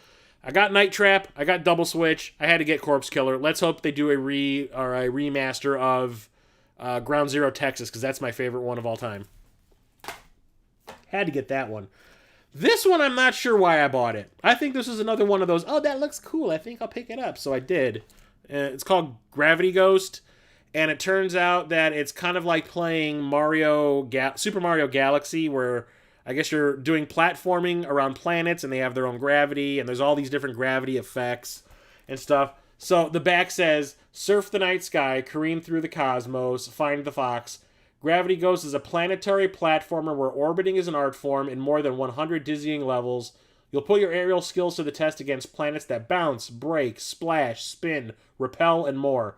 I got Night Trap, I got Double Switch, I had to get Corpse Killer. Let's hope they do a remaster of Ground Zero Texas, because that's my favorite one of all time. Had to get that one. This one, I'm not sure why I bought it. I think this is another one of those, oh, that looks cool, I think I'll pick it up. So I did. It's called Gravity Ghost, and it turns out that it's kind of like playing Super Mario Galaxy, where I guess you're doing platforming around planets, and they have their own gravity, and there's all these different gravity effects and stuff. So the back says, surf the night sky, careen through the cosmos, find the fox. Gravity Ghost is a planetary platformer where orbiting is an art form in more than 100 dizzying levels. You'll put your aerial skills to the test against planets that bounce, break, splash, spin, repel, and more.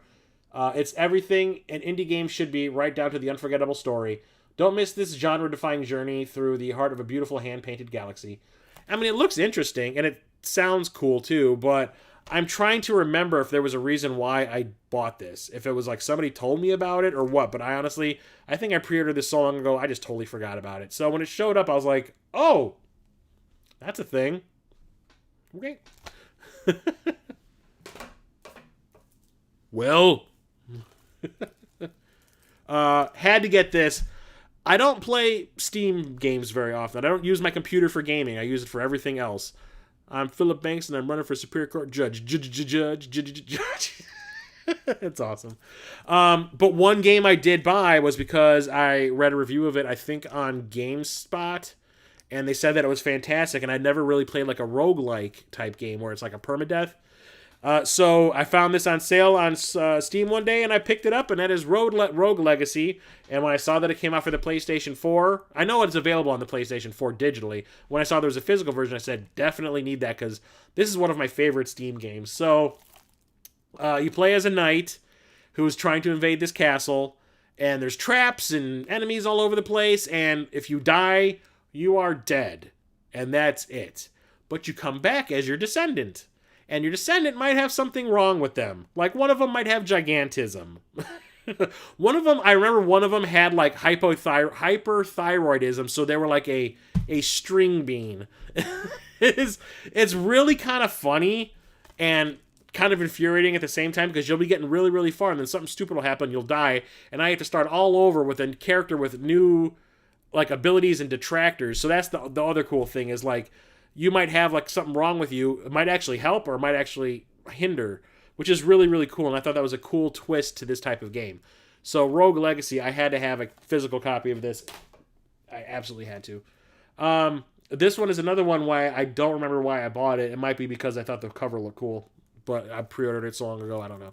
It's everything an indie game should be, right down to the unforgettable story. Don't miss this genre-defying journey through the heart of a beautiful hand-painted galaxy. I mean, it looks interesting, and it sounds cool, too, but I'm trying to remember if there was a reason why I bought this. If it was like somebody told me about it or what, but I think I pre-ordered this so long ago, I just totally forgot about it. So when it showed up, I was like, oh, that's a thing. Okay. Well, had to get this. I don't play Steam games very often. I don't use my computer for gaming. I use it for everything else. I'm Philip Banks, and I'm running for Superior Court Judge. Judge. It's awesome. But one game I did buy was because I read a review of it, I think, on GameSpot, and they said that it was fantastic, and I'd never really played like a roguelike type game where it's like a permadeath. So I found this on sale on Steam one day, and I picked it up, and that is Rogue Legacy. And when I saw that it came out for the PlayStation 4, I know it's available on the PlayStation 4 digitally. When I saw there was a physical version, I said, definitely need that, because this is one of my favorite Steam games. So you play as a knight who is trying to invade this castle, and there's traps and enemies all over the place, and if you die, you are dead. And that's it. But you come back as your descendant. And your descendant might have something wrong with them. Like, one of them might have gigantism. I remember one of them had, like, hyperthyroidism, so they were like a string bean. It's really kind of funny and kind of infuriating at the same time, because you'll be getting really, really far, and then something stupid will happen, you'll die, and I have to start all over with a character with new, like, abilities and detractors. So that's the other cool thing, is, like, you might have like something wrong with you. It might actually help or it might actually hinder, which is really, really cool. And I thought that was a cool twist to this type of game. So Rogue Legacy, I had to have a physical copy of this. I absolutely had to. This one is another one why I don't remember why I bought it. It might be because I thought the cover looked cool, but I pre-ordered it so long ago. I don't know.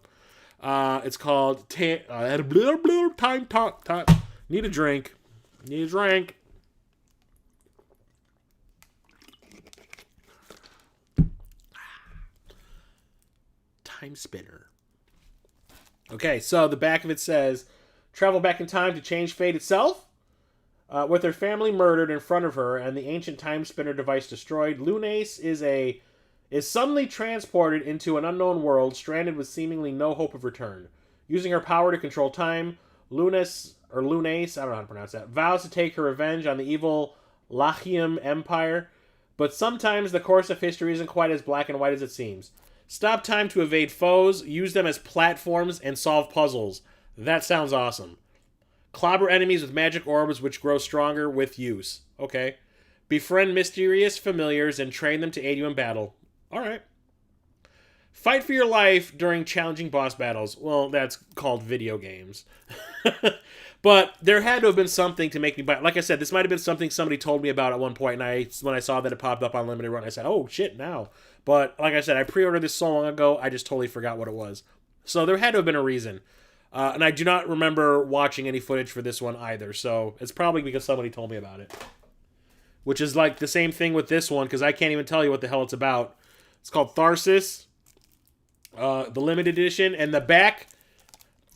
It's called Time Talk. Need a drink. Time Spinner. Okay, so the back of it says, travel back in time to change fate itself. With her family murdered in front of her and the ancient time spinner device destroyed, Lunace is suddenly transported into an unknown world, stranded with seemingly no hope of return. Using her power to control time, Lunace, I don't know how to pronounce that, vows to take her revenge on the evil Lachium Empire, but sometimes the course of history isn't quite as black and white as it seems. Stop time to evade foes, use them as platforms, and solve puzzles. That sounds awesome. Clobber enemies with magic orbs which grow stronger with use. Okay. Befriend mysterious familiars and train them to aid you in battle. Alright. Fight for your life during challenging boss battles. Well, that's called video games. But there had to have been something to make me buy it. Like I said, this might have been something somebody told me about at one point, and when I saw that it popped up on Limited Run, I said, oh, shit, now. But like I said, I pre-ordered this so long ago, I just totally forgot what it was. So there had to have been a reason. And I do not remember watching any footage for this one either, so it's probably because somebody told me about it. Which is like the same thing with this one, because I can't even tell you what the hell it's about. It's called Tharsis, the limited edition, and the back...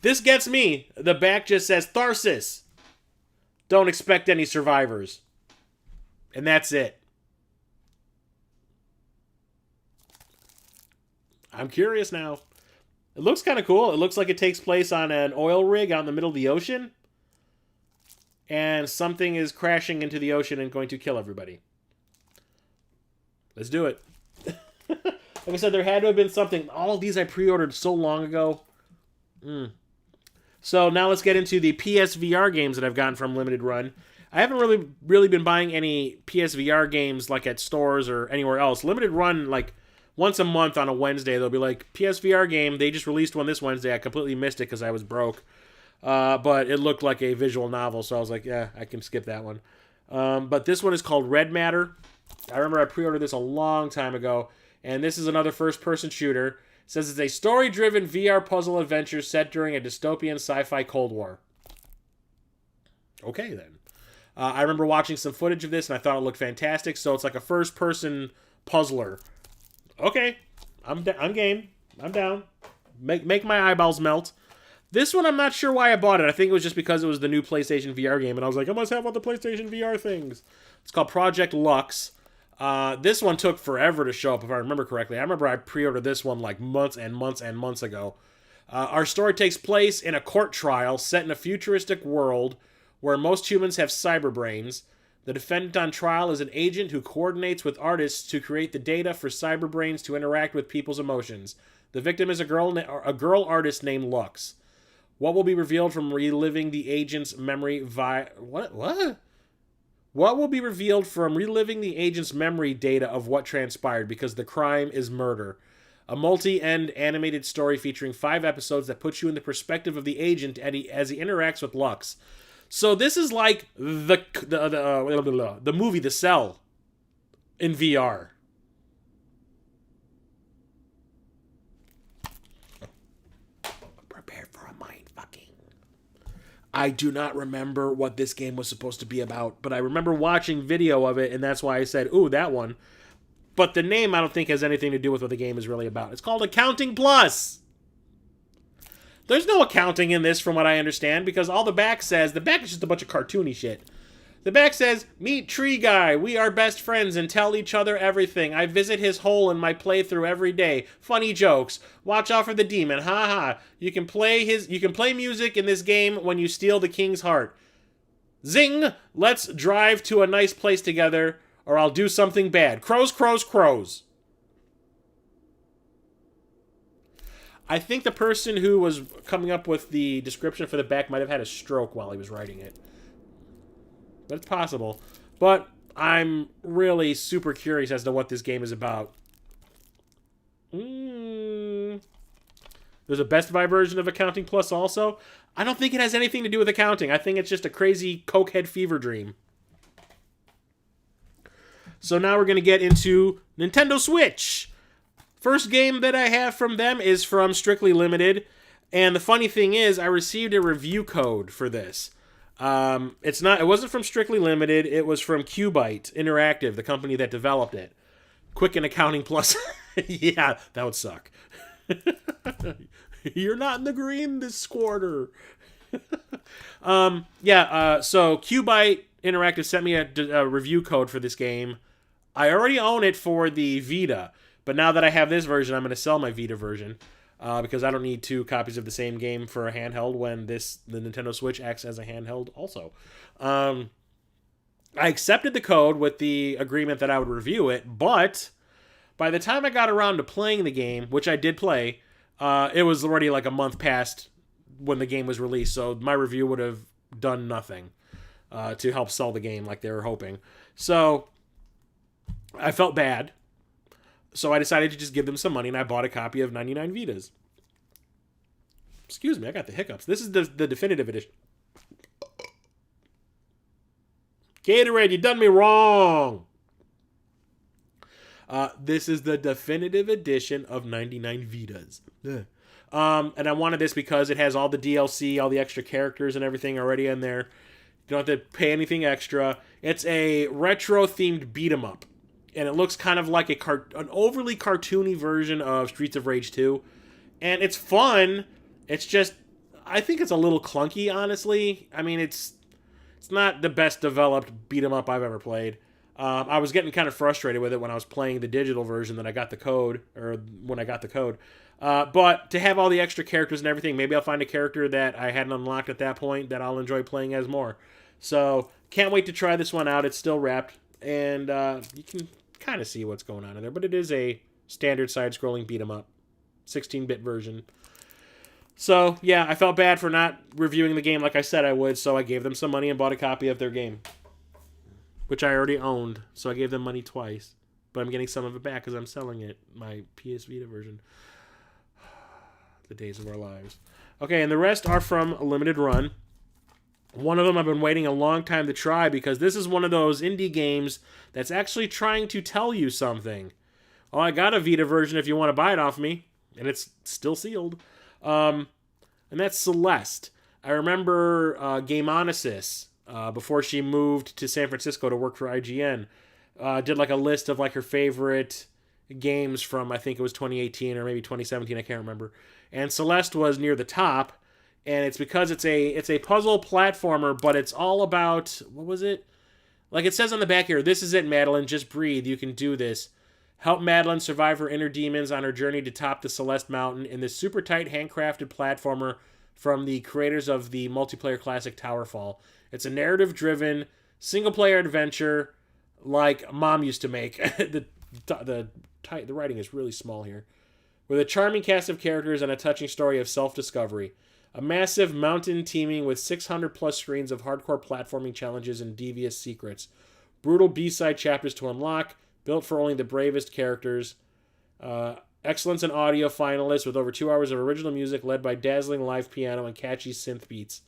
This gets me. The back just says, Tharsis. Don't expect any survivors. And that's it. I'm curious now. It looks kind of cool. It looks like it takes place on an oil rig out in the middle of the ocean. And something is crashing into the ocean and going to kill everybody. Let's do it. Like I said, there had to have been something. All of these I pre-ordered so long ago. So now let's get into the PSVR games that I've gotten from Limited Run. I haven't really been buying any PSVR games like at stores or anywhere else. Limited Run, like once a month on a Wednesday, they'll be like, PSVR game. They just released one this Wednesday. I completely missed it because I was broke. But it looked like a visual novel, so I was like, yeah, I can skip that one. But this one is called Red Matter. I remember I pre-ordered this a long time ago, and this is another first-person shooter. It says it's a story-driven VR puzzle adventure set during a dystopian sci-fi Cold War. Okay, then. I remember watching some footage of this, and I thought it looked fantastic, so it's like a first-person puzzler. Okay, I'm game. I'm down. Make my eyeballs melt. This one, I'm not sure why I bought it. I think it was just because it was the new PlayStation VR game, and I was like, I must have all the PlayStation VR things. It's called Project Lux. This one took forever to show up, if I remember correctly. I remember I pre-ordered this one like months and months and months ago. Our story takes place in a court trial set in a futuristic world where most humans have cyber brains. The defendant on trial is an agent who coordinates with artists to create the data for cyber brains to interact with people's emotions. The victim is a girl artist named Lux. What will be revealed from reliving the agent's memory What will be revealed from reliving the agent's memory data of what transpired, because the crime is murder. A multi-end animated story featuring 5 episodes that puts you in the perspective of the agent as he interacts with Lux. So this is like the movie The Cell in VR. Prepare for a mind fucking. I do not remember what this game was supposed to be about, but I remember watching video of it, and that's why I said, ooh, that one. But the name I don't think has anything to do with what the game is really about. It's called Accounting Plus. There's no accounting in this from what I understand, because all the back says, the back is just a bunch of cartoony shit. The back says, meet Tree Guy. We are best friends and tell each other everything. I visit his hole in my playthrough every day. Funny jokes. Watch out for the demon. Ha ha. You can play music in this game when you steal the king's heart. Zing! Let's drive to a nice place together, or I'll do something bad. Crows, crows, crows. I think the person who was coming up with the description for the back might have had a stroke while he was writing it. But it's possible. But I'm really super curious as to what this game is about. There's a Best Buy version of Accounting Plus also. I don't think it has anything to do with accounting. I think it's just a crazy cokehead fever dream. So now we're going to get into Nintendo Switch. First game that I have from them is from Strictly Limited, and the funny thing is, I received a review code for this. It wasn't from Strictly Limited, it was from Qbyte Interactive, the company that developed it. Quicken Accounting Plus. Yeah, that would suck. You're not in the green this quarter. So Qbyte Interactive sent me a review code for this game. I already own it for the Vita. But now that I have this version, I'm going to sell my Vita version because I don't need 2 copies of the same game for a handheld when the Nintendo Switch acts as a handheld also. I accepted the code with the agreement that I would review it, but by the time I got around to playing the game, which I did play, it was already like a month past when the game was released, so my review would have done nothing to help sell the game like they were hoping. So I felt bad. So I decided to just give them some money, and I bought a copy of 99 Vitas. Excuse me, I got the hiccups. This is the definitive edition. Gatorade, you done me wrong! This is the definitive edition of 99 Vitas. And I wanted this because it has all the DLC, all the extra characters and everything already in there. You don't have to pay anything extra. It's a retro-themed beat-em-up. And it looks kind of like an overly cartoony version of Streets of Rage 2. And it's fun. It's just, I think it's a little clunky, honestly. I mean, it's not the best developed beat-em-up I've ever played. I was getting kind of frustrated with it when I was playing the digital version that I got the code, or when I got the code. But to have all the extra characters and everything, maybe I'll find a character that I hadn't unlocked at that point that I'll enjoy playing as more. So, can't wait to try this one out. It's still wrapped. And you can kind of see what's going on in there, but it is a standard side-scrolling beat-em-up, 16-bit version. So, yeah, I felt bad for not reviewing the game like I said I would, so I gave them some money and bought a copy of their game, which I already owned, so I gave them money twice, but I'm getting some of it back because I'm selling it, my PS Vita version. The days of our lives. Okay, and the rest are from a limited run. One of them I've been waiting a long time to try because this is one of those indie games that's actually trying to tell you something. Oh, I got a Vita version if you want to buy it off me, and it's still sealed. And that's Celeste. I remember Gameonesis, before she moved to San Francisco to work for IGN, did like a list of like her favorite games from, I think it was 2018 or maybe 2017, I can't remember. And Celeste was near the top. and it's because it's a puzzle platformer, but it's all about, what was it? Like it says on the back here, this is it, Madeline. Just breathe. You can do this. Help Madeline survive her inner demons on her journey to top the Celeste mountain in this super tight, handcrafted platformer from the creators of the multiplayer classic Towerfall. It's a narrative-driven, single-player adventure like Mom used to make. The writing is really small here. With a charming cast of characters and a touching story of self-discovery. A massive mountain teeming with 600-plus screens of hardcore platforming challenges and devious secrets. Brutal B-side chapters to unlock, built for only the bravest characters. Excellence in audio finalists with over 2 hours of original music led by dazzling live piano and catchy synth beats.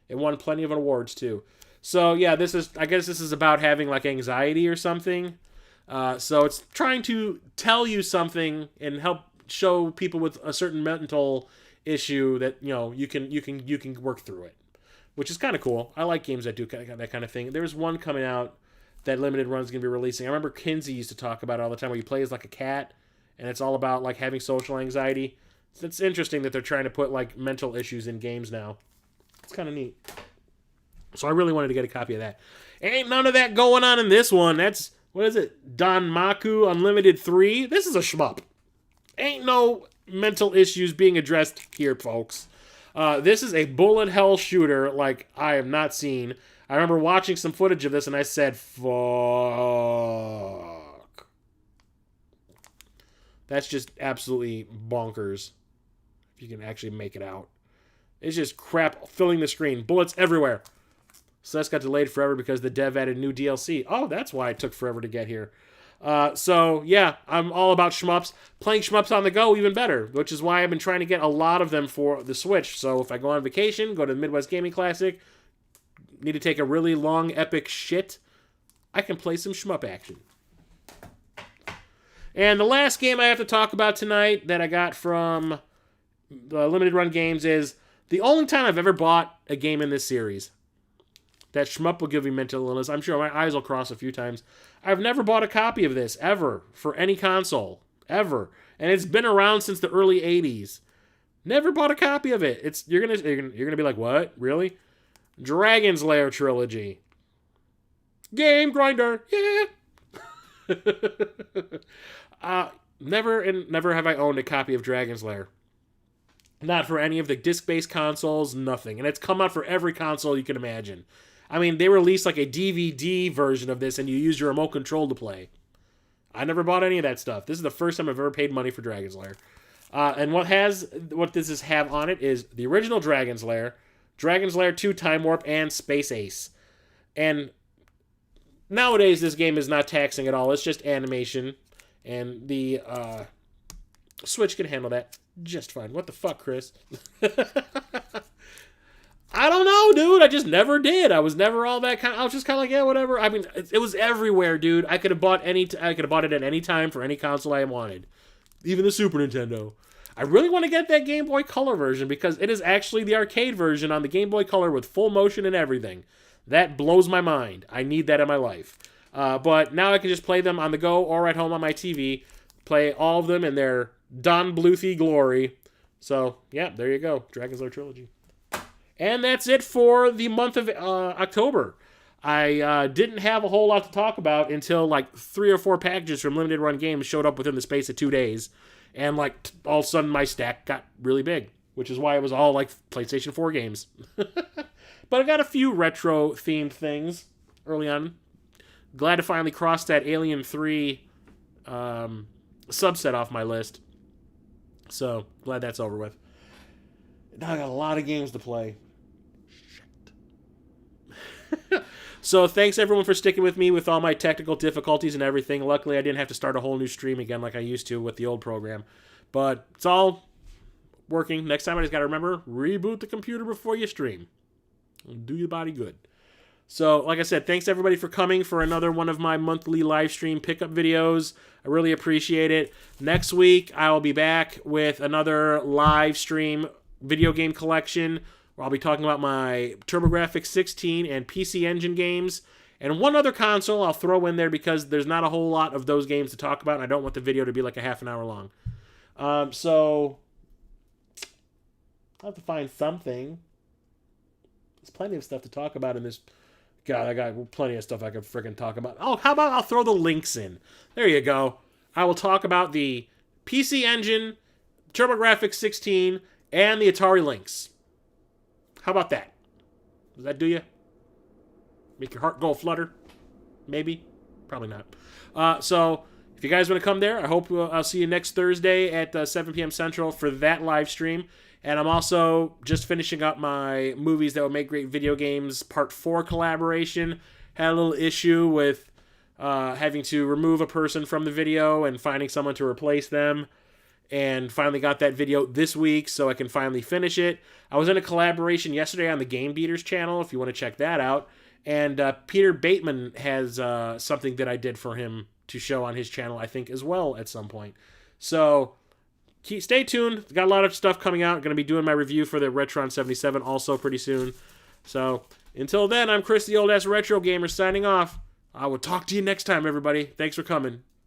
It won plenty of awards, too. So, yeah, I guess this is about having, like, anxiety or something. So it's trying to tell you something and help show people with a certain mental issue that, you know, you can work through it, which is kind of cool. I like games that do that kind of thing. There's one coming out that Limited Run's going to be releasing. I remember Kinsey used to talk about it all the time, where you play as like a cat, and it's all about like having social anxiety. It's interesting that they're trying to put like mental issues in games now. It's kind of neat. So I really wanted to get a copy of that. Ain't none of that going on in this one. That's, what is it? Danmaku Unlimited 3? This is a shmup. Ain't no mental issues being addressed here, folks. This is a bullet hell shooter like I have not seen. I remember watching some footage of this and I said, fuck. That's just absolutely bonkers. If you can actually make it out. It's just crap filling the screen. Bullets everywhere. Celeste got delayed forever because the dev added new DLC. Oh, that's why it took forever to get here. So, yeah, I'm all about shmups. Playing shmups on the go, even better, which is why I've been trying to get a lot of them for the Switch. So if I go on vacation, go to the Midwest Gaming Classic, need to take a really long, epic shit, I can play some shmup action. And the last game I have to talk about tonight that I got from the Limited Run Games is the only time I've ever bought a game in this series. That shmup will give me mental illness. I'm sure my eyes will cross a few times. I've never bought a copy of this, ever, for any console. Ever. And it's been around since the early 80s. Never bought a copy of it. You're gonna be like, what? Really? Dragon's Lair trilogy. Game Grinder. Yeah. Never have I owned a copy of Dragon's Lair. Not for any of the disc-based consoles, nothing. And it's come out for every console you can imagine. I mean, they released like a DVD version of this and you use your remote control to play. I never bought any of that stuff. This is the first time I've ever paid money for Dragon's Lair. And what does have on it is the original Dragon's Lair, Dragon's Lair 2 Time Warp, and Space Ace. And nowadays this game is not taxing at all. It's just animation. And the Switch can handle that just fine. What the fuck, Chris? I don't know, dude. I just never did. I was never all that kind. I was just kind of like, yeah, whatever. I mean, it was everywhere, dude. I could have bought it at any time for any console I wanted, even the Super Nintendo. I really want to get that Game Boy Color version because it is actually the arcade version on the Game Boy Color with full motion and everything. That blows my mind. I need that in my life. But now I can just play them on the go or at home on my TV. Play all of them in their Don Bluethy glory. So, yeah, there you go. Dragon's Lair Trilogy. And that's it for the month of October. I didn't have a whole lot to talk about until like 3 or 4 packages from Limited Run Games showed up within the space of 2 days. And like all of a sudden my stack got really big, which is why it was all like PlayStation 4 games. But I got a few retro themed things early on. Glad to finally cross that Alien 3 subset off my list. So glad that's over with. Now I got a lot of games to play. So thanks everyone for sticking with me with all my technical difficulties and everything. Luckily I didn't have to start a whole new stream again like I used to with the old program. But it's all working. Next time I just got to remember, reboot the computer before you stream. It'll do your body good. So like I said, thanks everybody for coming for another one of my monthly live stream pickup videos. I really appreciate it. Next week I will be back with another live stream video game collection where I'll be talking about my TurboGrafx 16 and PC Engine games, and one other console I'll throw in there because there's not a whole lot of those games to talk about, and I don't want the video to be like a half an hour long. So I'll have to find something. There's plenty of stuff to talk about in this. God, I got plenty of stuff I could freaking talk about. Oh, how about I'll throw the links in? There you go. I will talk about the PC Engine, TurboGrafx 16, and the Atari Lynx. How about that? Does that do you? Make your heart go flutter? Maybe? Probably not. So, if you guys want to come there, I hope I'll see you next Thursday at 7 p.m. Central for that live stream. And I'm also just finishing up my Movies That Would Make Great Video Games Part 4 collaboration. Had a little issue with having to remove a person from the video and finding someone to replace them. And finally got that video this week so I can finally finish it. I was in a collaboration yesterday on the Game Beaters channel, if you want to check that out. And Peter Bateman has something that I did for him to show on his channel, I think, as well at some point. So stay tuned. Got a lot of stuff coming out. Going to be doing my review for the Retron 77 also pretty soon. So until then, I'm Chris, the old-ass retro gamer, signing off. I will talk to you next time, everybody. Thanks for coming.